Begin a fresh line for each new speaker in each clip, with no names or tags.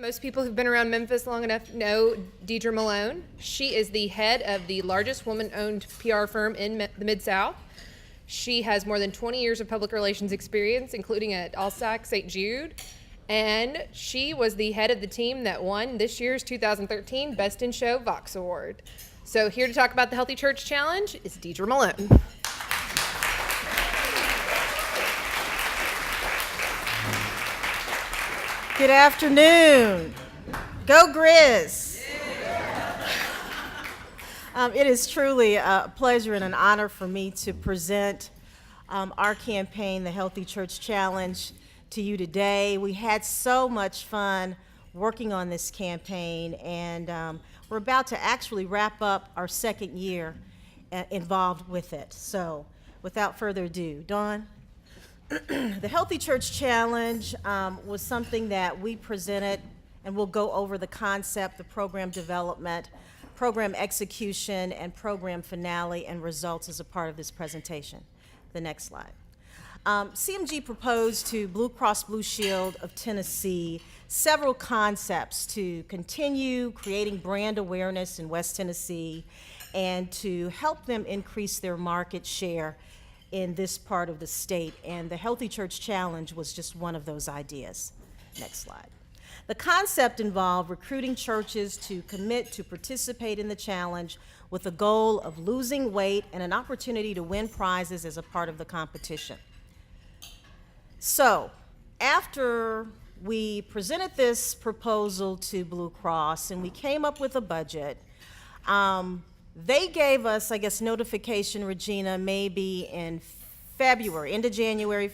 Most people who've been around Memphis long enough know Deidre Malone. She is the head of the largest woman-owned PR firm in the Mid-South. She has more than 20 years of public relations experience, including at Allsack St. Jude. And she was the head of the team that won this year's 2013 Best in Show Vox Award. So here to talk about the Healthy Church Challenge is Deidre Malone.
Good afternoon. Go Grizz. It is truly a pleasure and an honor for me to present our campaign, the Healthy Church Challenge, to you today. We had so much fun working on this campaign, and we're about to actually wrap up our second year involved with it. So without further ado, Dawn. The Healthy Church Challenge was something that we presented, and we'll go over the concept, the program development, program execution, and program finale and results as a part of this presentation. The next slide. CMG proposed to Blue Cross Blue Shield of Tennessee several concepts to continue creating brand awareness in West Tennessee and to help them increase their market share in this part of the state, and the Healthy Church Challenge was just one of those ideas. Next slide. The concept involved recruiting churches to commit to participate in the challenge with the goal of losing weight and an opportunity to win prizes as a part of the competition. So, after we presented this proposal to Blue Cross and we came up with a budget, they gave us, I guess, notification, Regina, maybe in February, end of January,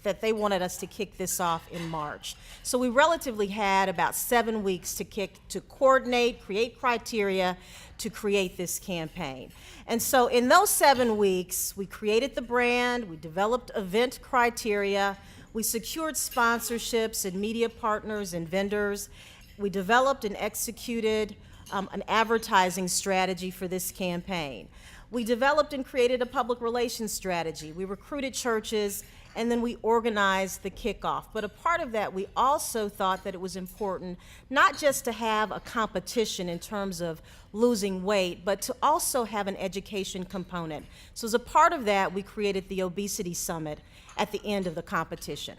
that they wanted us to kick this off in March. So we relatively had about 7 weeks to coordinate, create criteria to create this campaign. And so in those 7 weeks, we created the brand, we developed event criteria, we secured sponsorships and media partners and vendors, we developed and executed an advertising strategy for this campaign. We developed and created a public relations strategy. We recruited churches, and then we organized the kickoff. But a part of that, we also thought that it was important not just to have a competition in terms of losing weight, but to also have an education component. So as a part of that, we created the Obesity Summit at the end of the competition.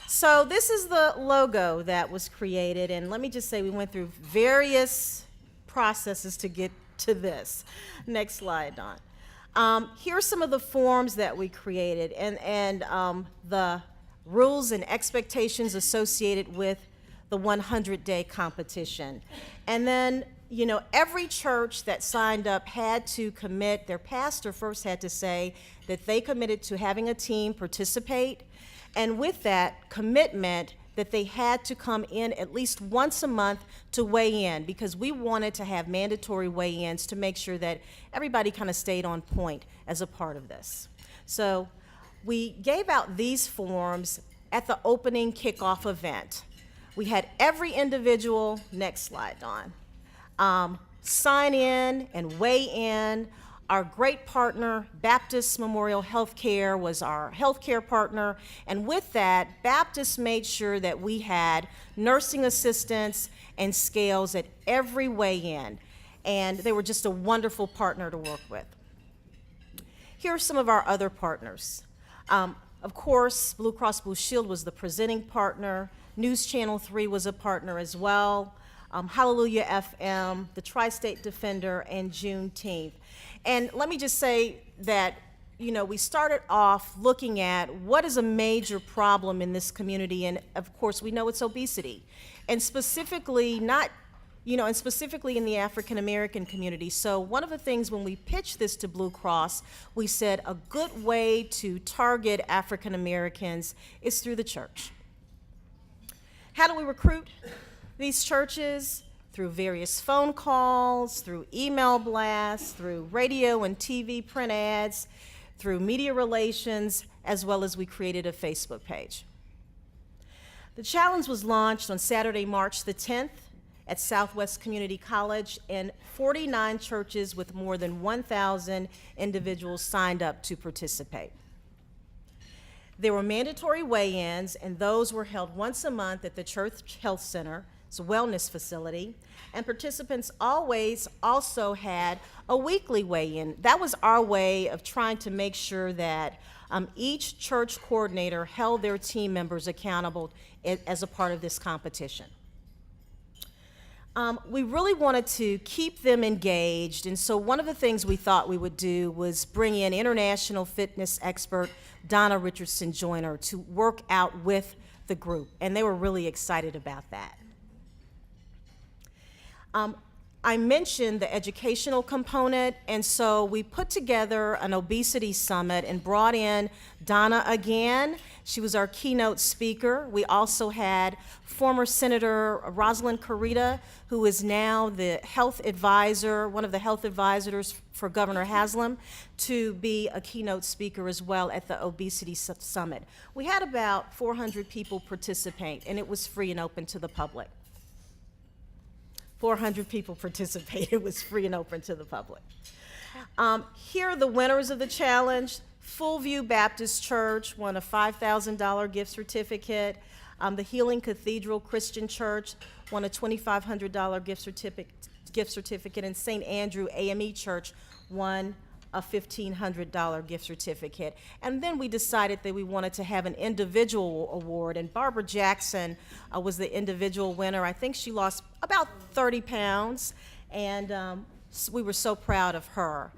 So this is the logo that was created, and let me just say we went through various processes to get to this. Next slide, Dawn. Here are some of the forms that we created and the rules and expectations associated with the 100-day competition. And then, you know, every church that signed up had to commit, their pastor first had to say that they committed to having a team participate, and with that commitment, that they had to come in at least once a month to weigh in, because we wanted to have mandatory weigh-ins to make sure that everybody kind of stayed on point as a part of this. So we gave out these forms at the opening kickoff event. We had every individual, next slide, Dawn, sign in and weigh in. Our great partner, Baptist Memorial Healthcare, was our healthcare partner, and with that, Baptist made sure that we had nursing assistants and scales at every weigh-in, and they were just a wonderful partner to work with. Here are some of our other partners. Of course, Blue Cross Blue Shield was the presenting partner. News Channel 3 was a partner as well. Hallelujah FM, the Tri-State Defender, and Juneteenth. And let me just say that, you know, we started off looking at what is a major problem in this community, and of course we know it's obesity, and specifically in the African American community. So one of the things when we pitched this to Blue Cross, we said a good way to target African Americans is through the church. How do we recruit these churches? Through various phone calls, through email blasts, through radio and TV print ads, through media relations, as well as we created a Facebook page. The challenge was launched on Saturday, March the 10th at Southwest Community College, and 49 churches with more than 1,000 individuals signed up to participate. There were mandatory weigh-ins, and those were held once a month at the Church Health Center. It's a wellness facility. And participants always also had a weekly weigh-in. That was our way of trying to make sure that each church coordinator held their team members accountable as a part of this competition. We really wanted to keep them engaged, and so one of the things we thought we would do was bring in international fitness expert Donna Richardson Joyner to work out with the group, and they were really excited about that. I mentioned the educational component, and so we put together an obesity summit and brought in Donna again. She was our keynote speaker. We also had former Senator Rosalind Carita, who is now the health advisor, one of the health advisors for Governor Haslam, to be a keynote speaker as well at the obesity summit. We had about 400 people participate, and it was free and open to the public. 400 people participated. It was free and open to the public. Here are the winners of the challenge. Full View Baptist Church won a $5,000 gift certificate. The Healing Cathedral Christian Church won a $2,500 gift certificate, and St. Andrew AME Church won a $1,500 gift certificate. And then we decided that we wanted to have an individual award, and Barbara Jackson was the individual winner. I think she lost about 30 pounds, and we were so proud of her.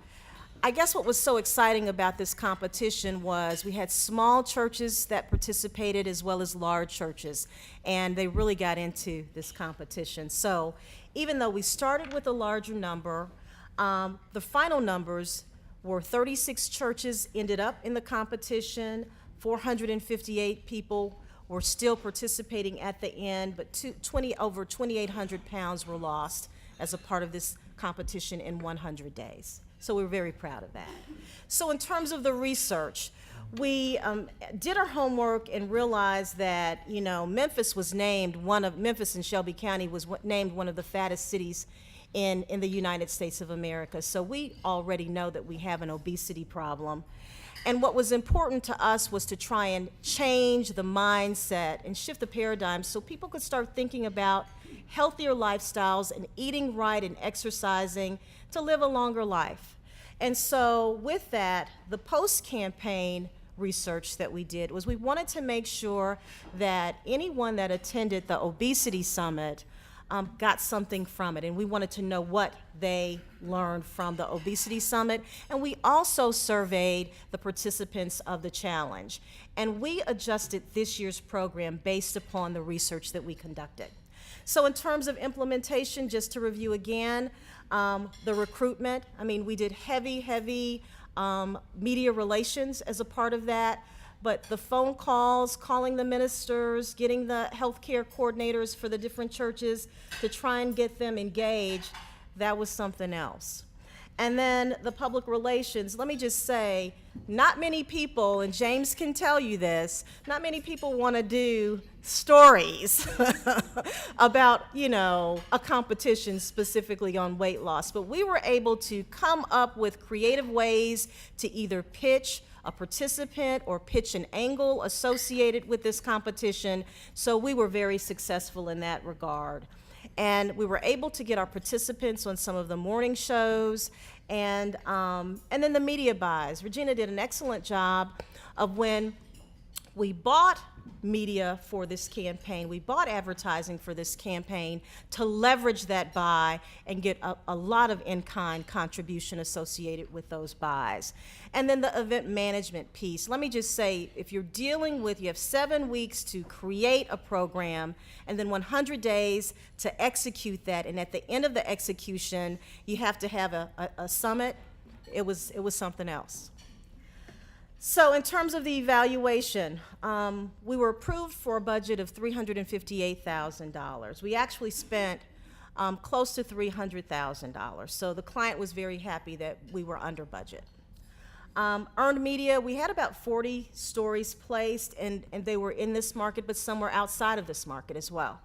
I guess what was so exciting about this competition was we had small churches that participated as well as large churches, and they really got into this competition. So even though we started with a larger number, the final numbers were 36 churches ended up in the competition, 458 people were still participating at the end, but over 2,800 pounds were lost as a part of this competition in 100 days. So we're very proud of that. So in terms of the research, we did our homework and realized that, Memphis and Shelby County was named one of the fattest cities in the United States of America. So we already know that we have an obesity problem. And what was important to us was to try and change the mindset and shift the paradigm so people could start thinking about healthier lifestyles and eating right and exercising to live a longer life. And so with that, the post-campaign research that we did was we wanted to make sure that anyone that attended the obesity summit got something from it, and we wanted to know what they learned from the obesity summit. And we also surveyed the participants of the challenge, and we adjusted this year's program based upon the research that we conducted. So in terms of implementation, just to review again, the recruitment, we did heavy media relations as a part of that. But the phone calls, calling the ministers, getting the healthcare coordinators for the different churches to try and get them engaged, that was something else. And then the public relations, let me just say, not many people, and James can tell you this, not many people want to do stories about, a competition specifically on weight loss. But we were able to come up with creative ways to either pitch a participant or pitch an angle associated with this competition. So we were very successful in that regard. And we were able to get our participants on some of the morning shows, and then the media buys. Regina did an excellent job of when we bought media for this campaign, we bought advertising for this campaign to leverage that buy and get a lot of in-kind contribution associated with those buys. And then the event management piece. Let me just say, if you're you have 7 weeks to create a program and then 100 days to execute that, and at the end of the execution, you have to have a summit, it was something else. So in terms of the evaluation, we were approved for a budget of $358,000. We actually spent close to $300,000. So the client was very happy that we were under budget. Earned media, we had about 40 stories placed, and they were in this market, but some were outside of this market as well.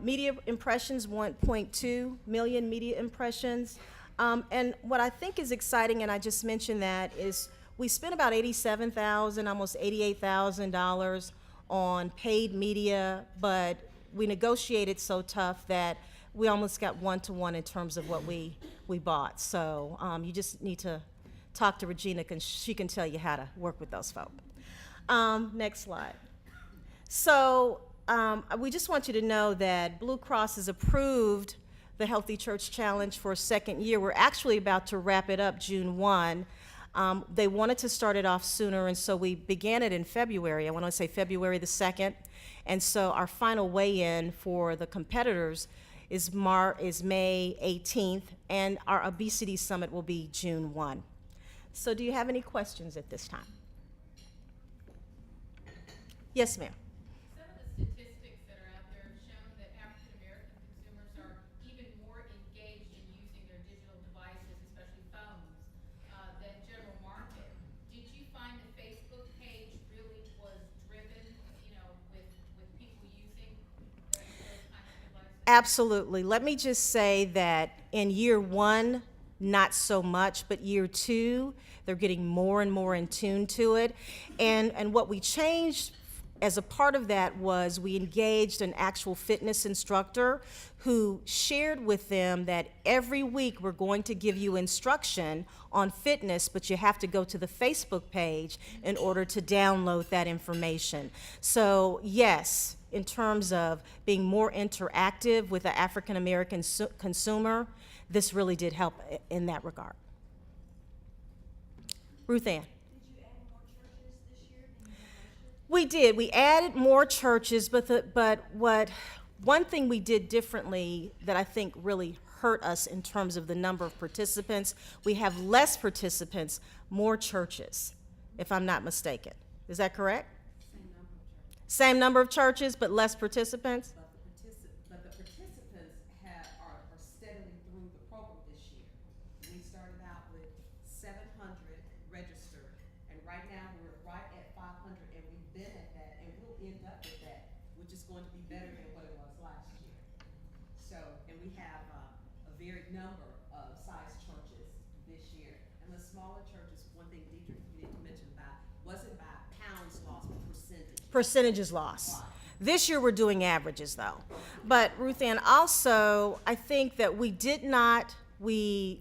Media impressions, 1.2 million media impressions. And what I think is exciting, and I just mentioned that, is we spent about $87,000, almost $88,000 on paid media, but we negotiated so tough that we almost got one-to-one in terms of what we bought. So you just need to talk to Regina, because she can tell you how to work with those folks. Next slide. So we just want you to know that Blue Cross has approved the Healthy Church Challenge for a second year. We're actually about to wrap it up June 1. They wanted to start it off sooner, and so we began it in February. I want to say February the 2nd. And so our final weigh-in for the competitors is May 18th, and our obesity summit will be June 1. So do you have any questions at this time? Yes, ma'am.
Some of the statistics that are out there have shown that African American consumers are even more engaged in using their digital devices, especially phones, than general market. Did you find the Facebook page really was driven, with people using those kinds of devices?
Absolutely. Let me just say that in year 1, not so much, but year 2, they're getting more and more in tune to it. And what we changed as a part of that was we engaged an actual fitness instructor who shared with them that every week we're going to give you instruction on fitness, but you have to go to the Facebook page in order to download that information. So yes, in terms of being more interactive with the African American consumer, this really did help in that regard. Ruth Ann. We did. We added more churches, but one thing we did differently that I think really hurt us in terms of the number of participants, we have less participants, more churches, if I'm not mistaken. Is that correct? Same number of churches, but less participants?
But the participants are steadily through the program this year. We started out with 700 registered, and right now we're right at 500, and we've been at that, and we'll end up with that, which is going to be better than what it was last year. So, and we have a varied number of size churches this year. And the smaller churches, one thing Deidre didn't mention about, wasn't by pounds lost, but percentage.
Percentages lost. This year we're doing averages though. But Ruth Ann, also, I think that we did not, I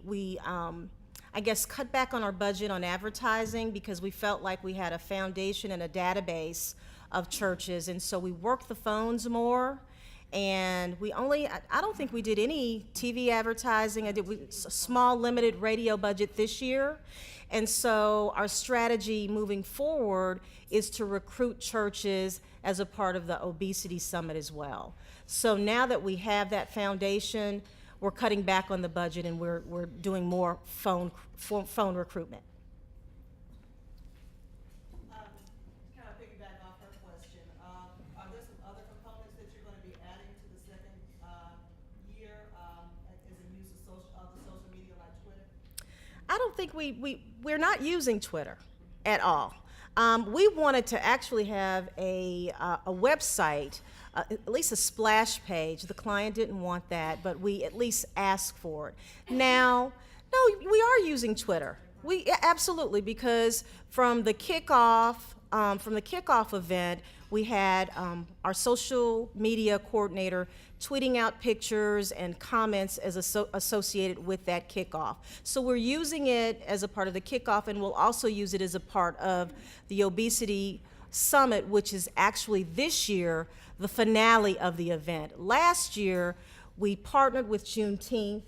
guess, cut back on our budget on advertising because we felt like we had a foundation and a database of churches, and so we worked the phones more. And I don't think we did any TV advertising. I did a small limited radio budget this year. And so our strategy moving forward is to recruit churches as a part of the obesity summit as well. So now that we have that foundation, we're cutting back on the budget and we're doing more phone recruitment.
Kind of piggyback off her question, are there some other components that you're going to be adding to the second year as a use of the social media like Twitter?
I don't think we're not using Twitter at all. We wanted to actually have a website, at least a splash page. The client didn't want that, but we at least asked for it. Now, no, we are using Twitter. Absolutely, because from the kickoff event, we had our social media coordinator tweeting out pictures and comments as associated with that kickoff. So we're using it as a part of the kickoff, and we'll also use it as a part of the obesity summit, which is actually this year the finale of the event. Last year, we partnered with Juneteenth,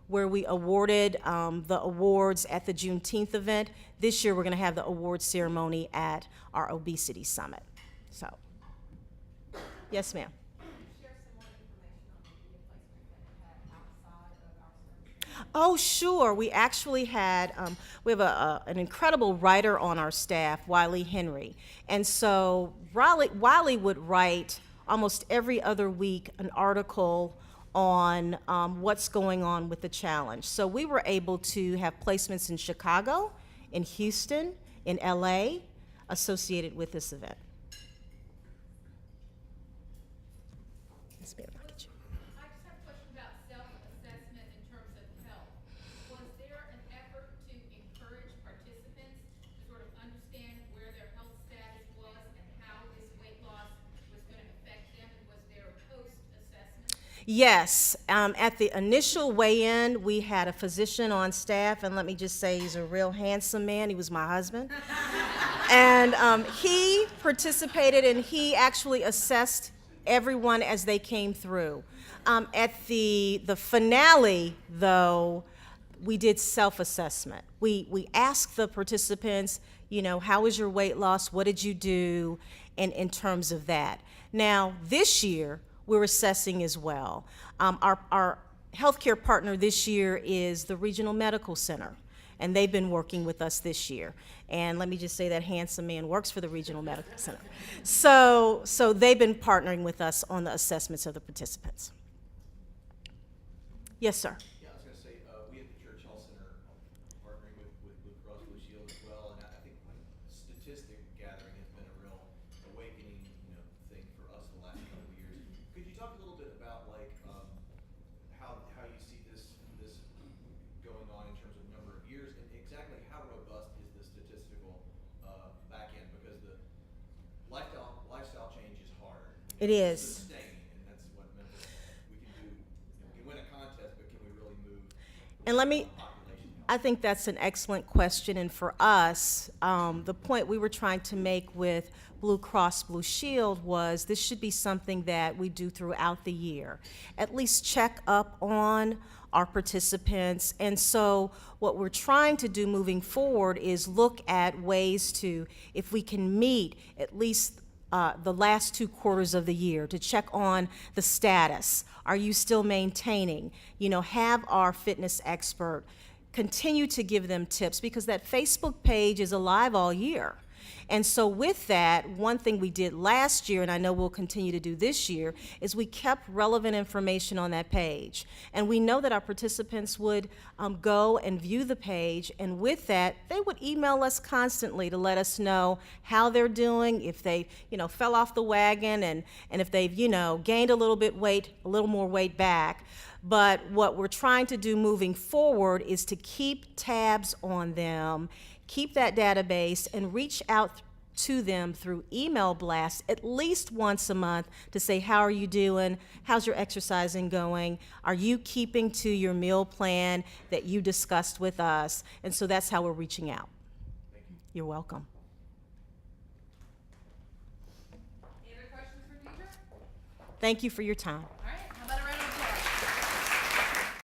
where we awarded the awards at the Juneteenth event. This year, we're going to have the award ceremony at our obesity summit. So, yes, ma'am. Oh, sure. We actually had, we have an incredible writer on our staff, Wiley Henry. And so Wiley would write almost every other week an article on what's going on with the challenge. So we were able to have placements in Chicago, in Houston, in LA, associated with this event. Yes, ma'am. I'll get you.
I just have a question about self-assessment in terms of health. Was there an effort to encourage participants to sort
Yes, at the initial weigh-in, we had a physician on staff, and let me just say, he's a real handsome man. He was my husband. And he participated, and he actually assessed everyone as they came through. At the finale, though, we did self-assessment. We asked the participants, you know, how was your weight loss? What did you do? And in terms of that. Now, this year, we're assessing as well. Our healthcare partner this year is the Regional Medical Center, and they've been working with us this year. And let me just say that handsome man works for the Regional Medical Center. So they've been partnering with us on the assessments of the participants. Yes, sir.
Yeah, I was gonna say, we at the Church Health Center are partnering with Blue Cross Blue Shield as well, and I think statistic gathering has been a real awakening, thing for us the last couple of years. Could you talk a little bit about like, how you see this going on in terms of number of years, and exactly how robust is the statistical, back end? Because the lifestyle change is hard.
It is.
Sustain, and that's what Memphis, we can do, we can win a contest, but can we really move
And let me,
population?
I think that's an excellent question, and for us, the point we were trying to make with Blue Cross Blue Shield was this should be something that we do throughout the year. At least check up on our participants, and so what we're trying to do moving forward is look at ways to, if we can meet at least the last 2 quarters of the year, to check on the status. Are you still maintaining? Have our fitness expert continue to give them tips, because that Facebook page is alive all year. And so with that, one thing we did last year, and I know we'll continue to do this year, is we kept relevant information on that page. And we know that our participants would go and view the page, and with that, they would email us constantly to let us know how they're doing, if they, fell off the wagon, and if they've, gained a little more weight back. But what we're trying to do moving forward is to keep tabs on them, keep that database, and reach out to them through email blasts at least once a month to say, how are you doing? How's your exercising going? Are you keeping to your meal plan that you discussed with us? And so that's how we're reaching out.
Thank you.
You're welcome.
Any other questions for Deidre?
Thank you for your time.